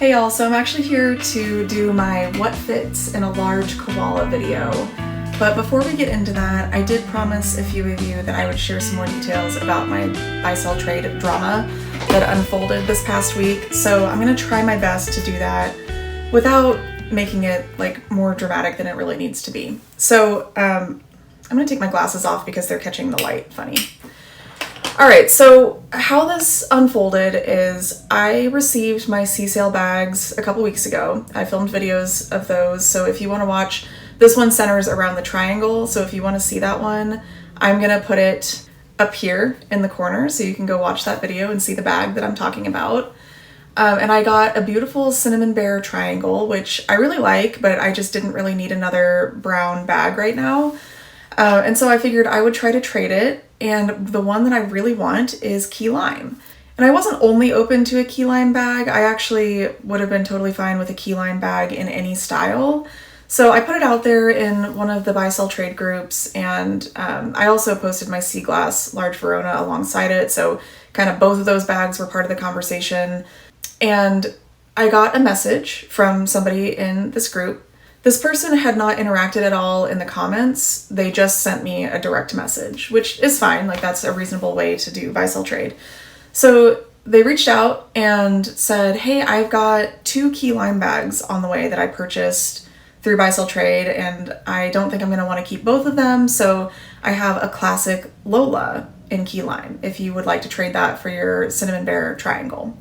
Hey y'all, so I'm actually here to do my what fits in a large koala video. But before we get into that, I did promise a few of you that I would share some more details about my buy-sell trade drama that unfolded this past week. So I'm gonna try my best to do that without making it like more dramatic than it really needs to be. So I'm gonna take my glasses off because they're catching the light funny. All right, so how this unfolded is I received my sea sale bags a couple weeks ago. I filmed videos of those, so if you want to watch, this one centers around the triangle, so if you want to see that one, I'm gonna put it up here in the corner so you can go watch that video and see the bag that I'm talking about. And I got a beautiful cinnamon bear triangle, which I really like, but I just didn't really need another brown bag right now. And so I figured I would try to trade it. And the one that I really want is key lime. And I wasn't only open to a key lime bag. I actually would have been totally fine with a key lime bag in any style. So I put it out there in one of the buy sell trade groups, and I also posted my sea glass large Verona alongside it. So kind of both of those bags were part of the conversation. And I got a message from somebody in this group. This person had not interacted at all in the comments. They just sent me a direct message, which is fine. Like, that's a reasonable way to do buy sell trade. So they reached out and said, hey, I've got 2 key lime bags on the way that I purchased through buy sell trade, and I don't think I'm gonna wanna keep both of them. So I have a classic Lola in key lime if you would like to trade that for your cinnamon bear triangle.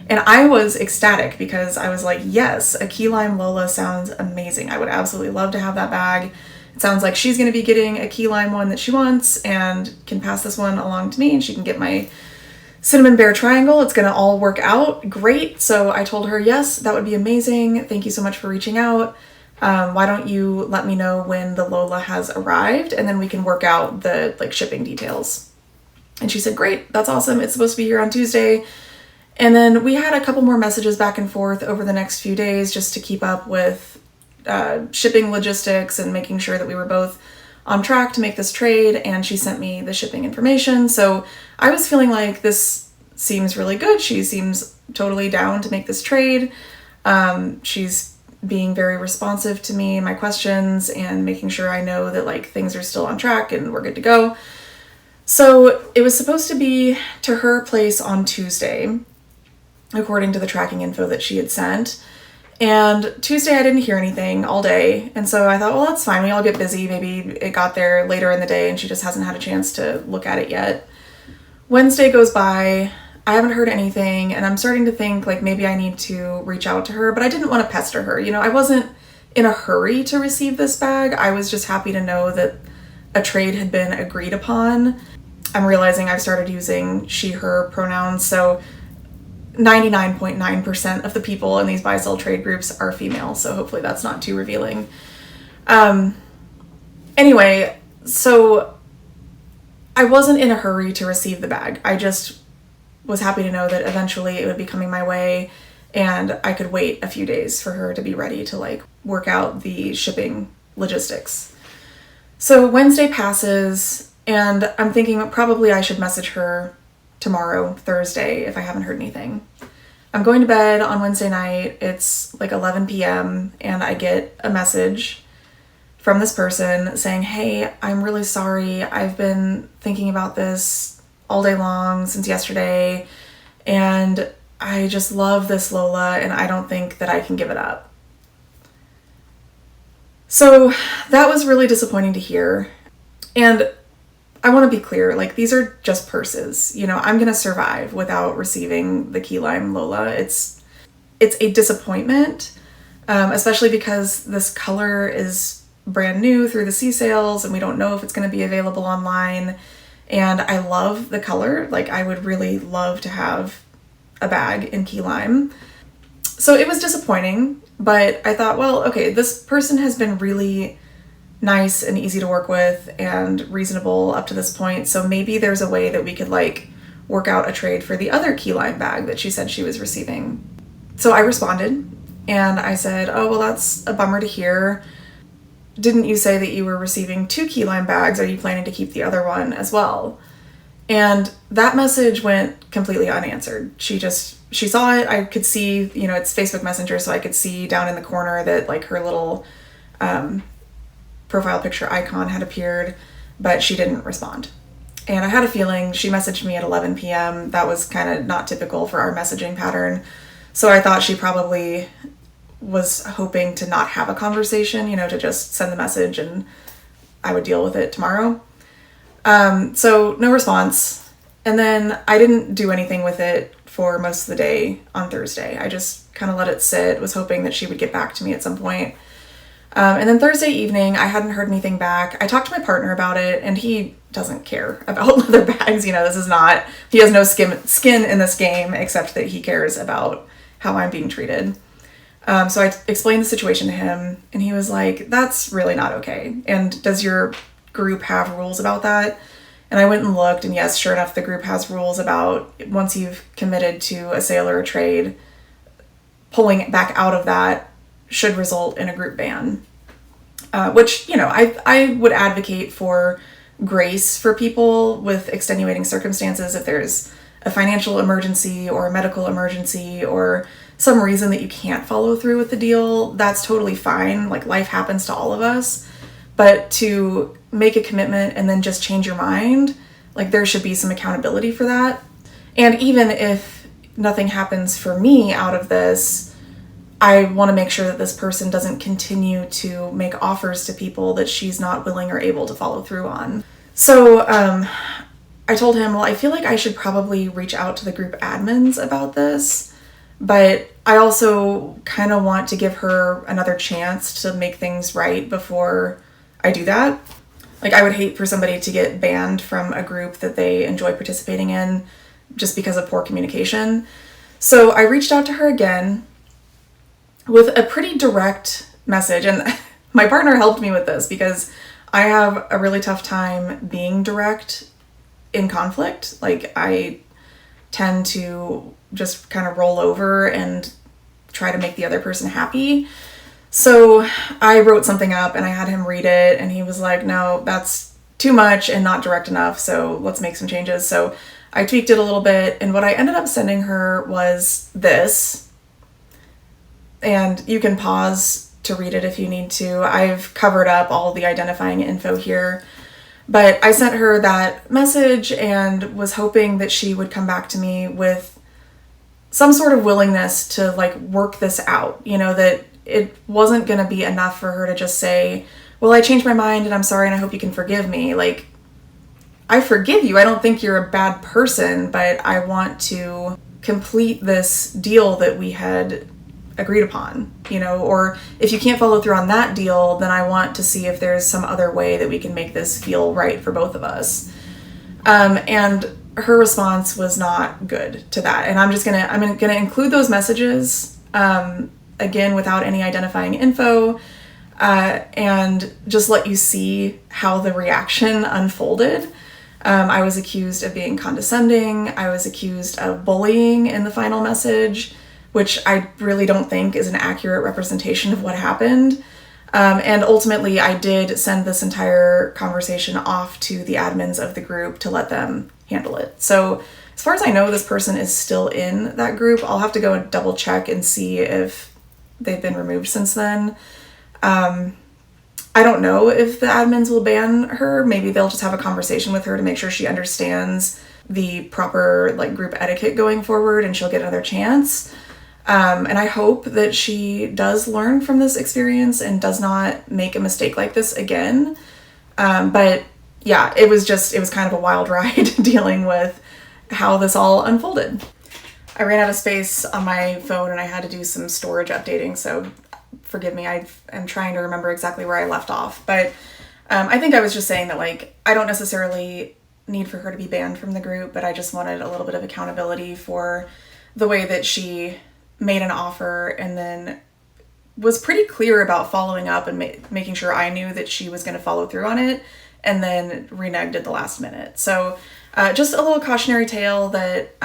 And I was ecstatic because I was like, yes, a key lime Lola sounds amazing. I would absolutely love to have that bag. It sounds like she's going to be getting a key lime one that she wants and can pass this one along to me, and she can get my cinnamon bear triangle. It's going to all work out great. So I told her, yes, that would be amazing. Thank you so much for reaching out. Why don't you let me know when the Lola has arrived, and then we can work out the shipping details. And she said, great, that's awesome. It's supposed to be here on Tuesday. And then we had a couple more messages back and forth over the next few days just to keep up with shipping logistics and making sure that we were both on track to make this trade. And she sent me the shipping information. So I was feeling like this seems really good. She seems totally down to make this trade. She's being very responsive to me and my questions and making sure I know that things are still on track and we're good to go. So it was supposed to be to her place on Tuesday, according to the tracking info that she had sent. And Tuesday I didn't hear anything all day. And so I thought, well, that's fine. We all get busy. Maybe it got there later in the day and she just hasn't had a chance to look at it yet. Wednesday goes by. I haven't heard anything. And I'm starting to think maybe I need to reach out to her, but I didn't want to pester her. I wasn't in a hurry to receive this bag. I was just happy to know that a trade had been agreed upon. I'm realizing I've started using she, her pronouns. So 99.9% of the people in these buy sell trade groups are female, so hopefully that's not too revealing. Anyway, so I wasn't in a hurry to receive the bag. I just was happy to know that eventually it would be coming my way and I could wait a few days for her to be ready to work out the shipping logistics. So Wednesday passes and I'm thinking probably I should message her tomorrow, Thursday, if I haven't heard anything. I'm going to bed on Wednesday night. It's 11 p.m. and I get a message from this person saying, hey, I'm really sorry. I've been thinking about this all day long since yesterday, and I just love this Lola and I don't think that I can give it up. So that was really disappointing to hear. And I want to be clear, these are just purses. I'm going to survive without receiving the key lime Lola. It's a disappointment, especially because this color is brand new through the sea sales and we don't know if it's going to be available online. And I love the color. I would really love to have a bag in key lime. So it was disappointing, but I thought, well, okay, this person has been really nice and easy to work with and reasonable up to this point. So maybe there's a way that we could work out a trade for the other key lime bag that she said she was receiving. So I responded and I said, oh, well, that's a bummer to hear. Didn't you say that you were receiving 2 key lime bags? Are you planning to keep the other one as well? And that message went completely unanswered. She saw it. I could see, it's Facebook Messenger, so I could see down in the corner that like her little profile picture icon had appeared, but she didn't respond. And I had a feeling she messaged me at 11 p.m. That was kind of not typical for our messaging pattern. So I thought she probably was hoping to not have a conversation, to just send the message and I would deal with it tomorrow. So no response. And then I didn't do anything with it for most of the day on Thursday. I just kind of let it sit, was hoping that she would get back to me at some point. And then Thursday evening, I hadn't heard anything back. I talked to my partner about it, and he doesn't care about leather bags. He has no skin in this game, except that he cares about how I'm being treated. So I explained the situation to him, and he was like, that's really not okay. And does your group have rules about that? And I went and looked, and yes, sure enough, the group has rules about once you've committed to a sale or a trade, pulling back out of that should result in a group ban. Which, I would advocate for grace for people with extenuating circumstances. If there's a financial emergency or a medical emergency or some reason that you can't follow through with the deal, that's totally fine. Like, life happens to all of us. But to make a commitment and then just change your mind, like, there should be some accountability for that. And even if nothing happens for me out of this, I want to make sure that this person doesn't continue to make offers to people that she's not willing or able to follow through on. So I told him, well, I feel like I should probably reach out to the group admins about this, but I also kind of want to give her another chance to make things right before I do that. Like, I would hate for somebody to get banned from a group that they enjoy participating in just because of poor communication. So I reached out to her again with a pretty direct message, and my partner helped me with this because I have a really tough time being direct in conflict. Like, I tend to just kind of roll over and try to make the other person happy. So I wrote something up and I had him read it, and he was like, no, that's too much and not direct enough, so let's make some changes. So I tweaked it a little bit, and what I ended up sending her was this. And you can pause to read it if you need to. I've covered up all the identifying info here. But I sent her that message and was hoping that she would come back to me with some sort of willingness to like work this out. That it wasn't going to be enough for her to just say, well, I changed my mind and I'm sorry and I hope you can forgive me. Like, I forgive you. I don't think you're a bad person, but I want to complete this deal that we had agreed upon, or if you can't follow through on that deal, then I want to see if there's some other way that we can make this feel right for both of us. And her response was not good to that. And I'm gonna include those messages, again, without any identifying info, and just let you see how the reaction unfolded. I was accused of being condescending. I was accused of bullying in the final message, which I really don't think is an accurate representation of what happened. And ultimately, I did send this entire conversation off to the admins of the group to let them handle it. So as far as I know, this person is still in that group. I'll have to go and double check and see if they've been removed since then. I don't know if the admins will ban her. Maybe they'll just have a conversation with her to make sure she understands the proper group etiquette going forward and she'll get another chance. And I hope that she does learn from this experience and does not make a mistake like this again. But yeah, it was kind of a wild ride dealing with how this all unfolded. I ran out of space on my phone and I had to do some storage updating, so forgive me, I am trying to remember exactly where I left off. But I think I was just saying that I don't necessarily need for her to be banned from the group, but I just wanted a little bit of accountability for the way that she made an offer and then was pretty clear about following up and making sure I knew that she was going to follow through on it, and then reneged at the last minute. So just a little cautionary tale that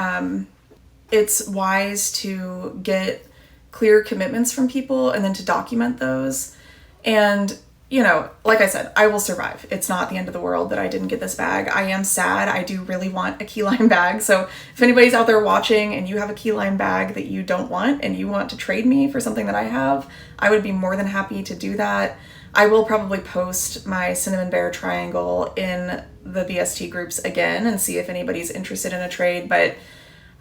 it's wise to get clear commitments from people and then to document those. And you know, like I said, I will survive. It's not the end of the world that I didn't get this bag. I am sad. I do really want a key lime bag. So if anybody's out there watching and you have a key lime bag that you don't want and you want to trade me for something that I have, I would be more than happy to do that. I will probably post my cinnamon bear triangle in the BST groups again and see if anybody's interested in a trade, but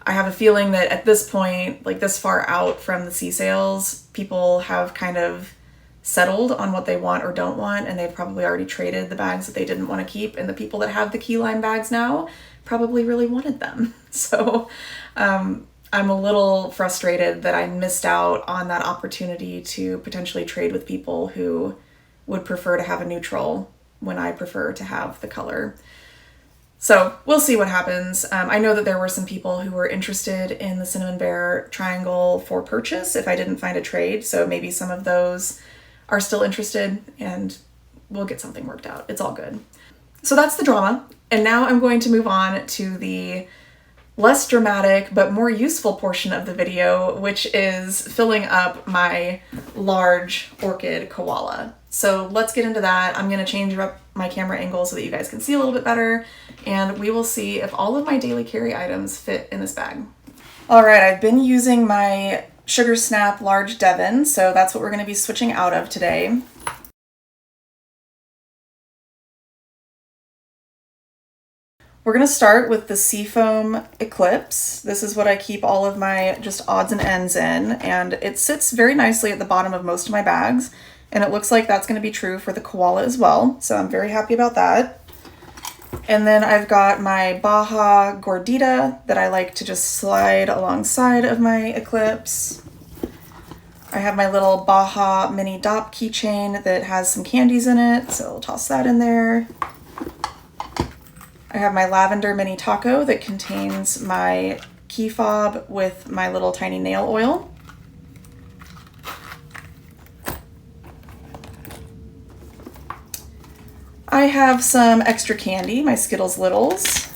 I have a feeling that at this point, like this far out from the sea sales, people have kind of settled on what they want or don't want, and they've probably already traded the bags that they didn't want to keep, and the people that have the key lime bags now probably really wanted them. So I'm a little frustrated that I missed out on that opportunity to potentially trade with people who would prefer to have a neutral when I prefer to have the color. So we'll see what happens. I know that there were some people who were interested in the cinnamon bear triangle for purchase if I didn't find a trade, so maybe some of those are still interested and we'll get something worked out. It's all good. So that's the drama. And now I'm going to move on to the less dramatic but more useful portion of the video, which is filling up my large orchid koala. So let's get into that. I'm going to change up my camera angle so that you guys can see a little bit better, and we will see if all of my daily carry items fit in this bag. All right, I've been using my Sugar Snap Large Devon, so that's what we're going to be switching out of today. We're going to start with the Seafoam Eclipse. This is what I keep all of my just odds and ends in, and it sits very nicely at the bottom of most of my bags, and it looks like that's going to be true for the koala as well, so I'm very happy about that. And then I've got my Baja Gordita that I like to just slide alongside of my Eclipse. I have my little Baja Mini Dop keychain that has some candies in it, so I'll toss that in there. I have my Lavender Mini Taco that contains my key fob with my little tiny nail oil. I have some extra candy, my Skittles Littles,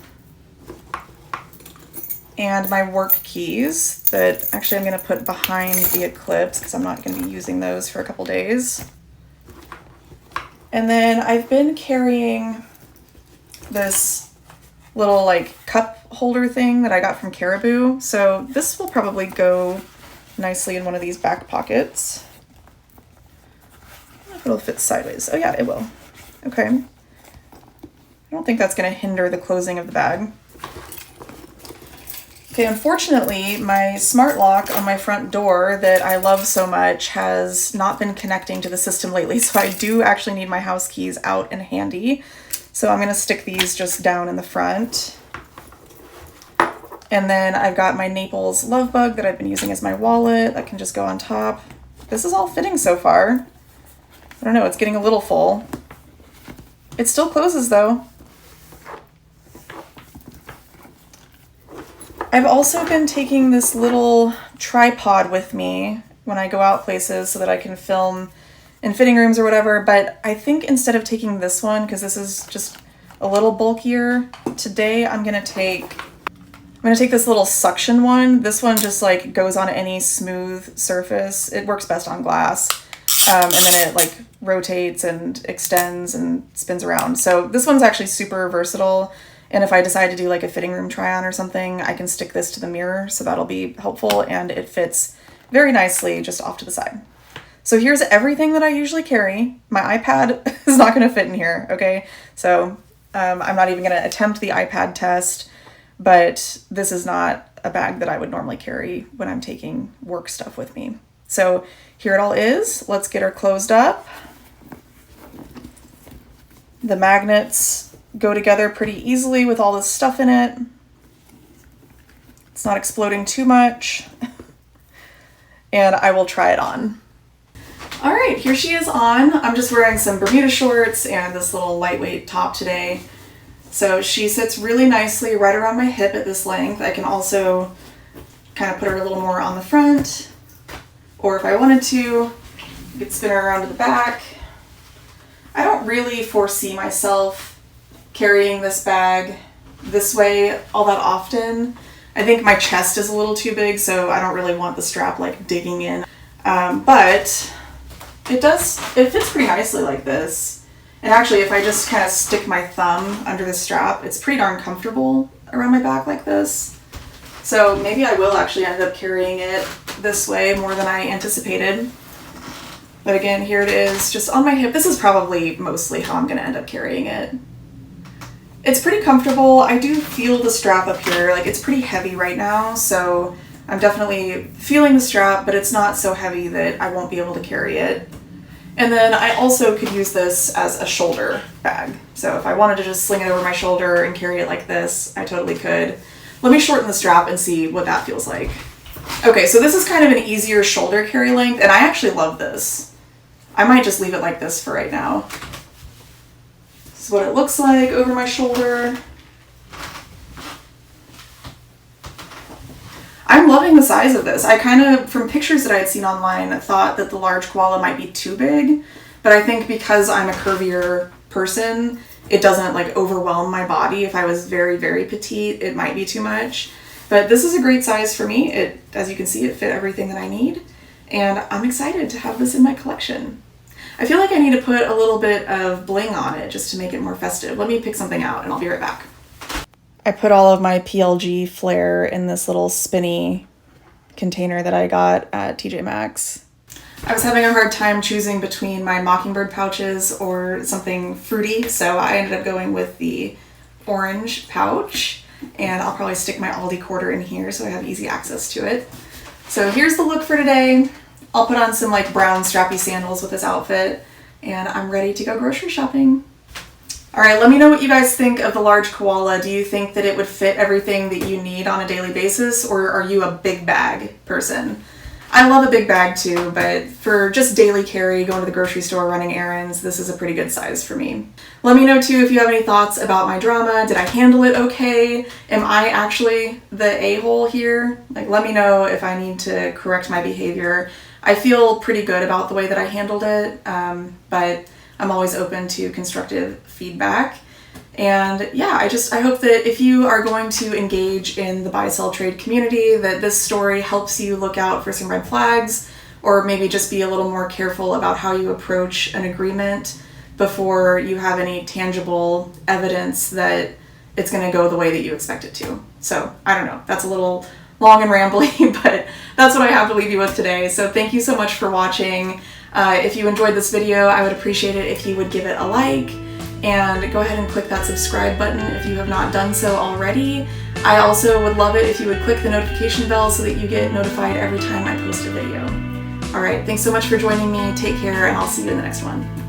and my work keys that actually I'm going to put behind the Eclipse because I'm not going to be using those for a couple days. And then I've been carrying this little like cup holder thing that I got from Caribou. So this will probably go nicely in one of these back pockets. I don't know if it'll fit sideways. Oh yeah, it will. Okay. I don't think that's going to hinder the closing of the bag. Okay, unfortunately, my smart lock on my front door that I love so much has not been connecting to the system lately, so I do actually need my house keys out and handy. So I'm going to stick these just down in the front. And then I've got my Naples Love Bug that I've been using as my wallet that can just go on top. This is all fitting so far. I don't know, it's getting a little full. It still closes though. I've also been taking this little tripod with me when I go out places so that I can film in fitting rooms or whatever, but I think instead of taking this one, because this is just a little bulkier, today I'm gonna take this little suction one. This one just like goes on any smooth surface. It works best on glass. And then it like rotates and extends and spins around. So this one's actually super versatile. And if I decide to do like a fitting room try on or something, I can stick this to the mirror. So that'll be helpful, and it fits very nicely just off to the side. So here's everything that I usually carry. My iPad is not going to fit in here. Okay. So I'm not even going to attempt the iPad test, but this is not a bag that I would normally carry when I'm taking work stuff with me. So here it all is. Let's get her closed up. The magnets go together pretty easily with all this stuff in it. It's not exploding too much. And I will try it on. All right, here she is on. I'm just wearing some Bermuda shorts and this little lightweight top today. So she sits really nicely right around my hip at this length. I can also kind of put her a little more on the front. Or if I wanted to, I could spin her around to the back. I don't really foresee myself carrying this bag this way all that often. I think my chest is a little too big, so I don't really want the strap like digging in. But it fits pretty nicely like this. And actually, if I just kind of stick my thumb under the strap, it's pretty darn comfortable around my back like this. So maybe I will actually end up carrying it this way more than I anticipated. But again, here it is, just on my hip. This is probably mostly how I'm gonna end up carrying it. It's pretty comfortable. I do feel the strap up here, like it's pretty heavy right now, so I'm definitely feeling the strap, but it's not so heavy that I won't be able to carry it. And then I also could use this as a shoulder bag. So if I wanted to just sling it over my shoulder and carry it like this, I totally could. Let me shorten the strap and see what that feels like. Okay, so this is kind of an easier shoulder carry length, and I actually love this. I might just leave it like this for right now. This is what it looks like over my shoulder. I'm loving the size of this. I kind of, from pictures that I had seen online, thought that the Large Koala might be too big, but I think because I'm a curvier person, it doesn't like overwhelm my body. If I was very, very petite, it might be too much. But this is a great size for me. It, as you can see, it fit everything that I need. And I'm excited to have this in my collection. I feel like I need to put a little bit of bling on it just to make it more festive. Let me pick something out and I'll be right back. I put all of my PLG flair in this little spinny container that I got at TJ Maxx. I was having a hard time choosing between my Mockingbird pouches or something fruity, so I ended up going with the orange pouch, and I'll probably stick my Aldi quarter in here so I have easy access to it. So here's the look for today. I'll put on some like brown strappy sandals with this outfit, and I'm ready to go grocery shopping. All right, let me know what you guys think of the Large Koala. Do you think that it would fit everything that you need on a daily basis, or are you a big bag person? I love a big bag too, but for just daily carry, going to the grocery store, running errands, this is a pretty good size for me. Let me know too if you have any thoughts about my drama. Did I handle it okay? Am I actually the a-hole here? Like, let me know if I need to correct my behavior. I feel pretty good about the way that I handled it, but I'm always open to constructive feedback. And yeah, I hope that if you are going to engage in the buy-sell trade community, that this story helps you look out for some red flags, or maybe just be a little more careful about how you approach an agreement before you have any tangible evidence that it's going to go the way that you expect it to. So I don't know, that's a little long and rambly, but that's what I have to leave you with today. So thank you so much for watching. If you enjoyed this video, I would appreciate it if you would give it a like, and go ahead and click that subscribe button if you have not done so already. I also would love it if you would click the notification bell so that you get notified every time I post a video. All right, thanks so much for joining me. Take care, and I'll see you in the next one.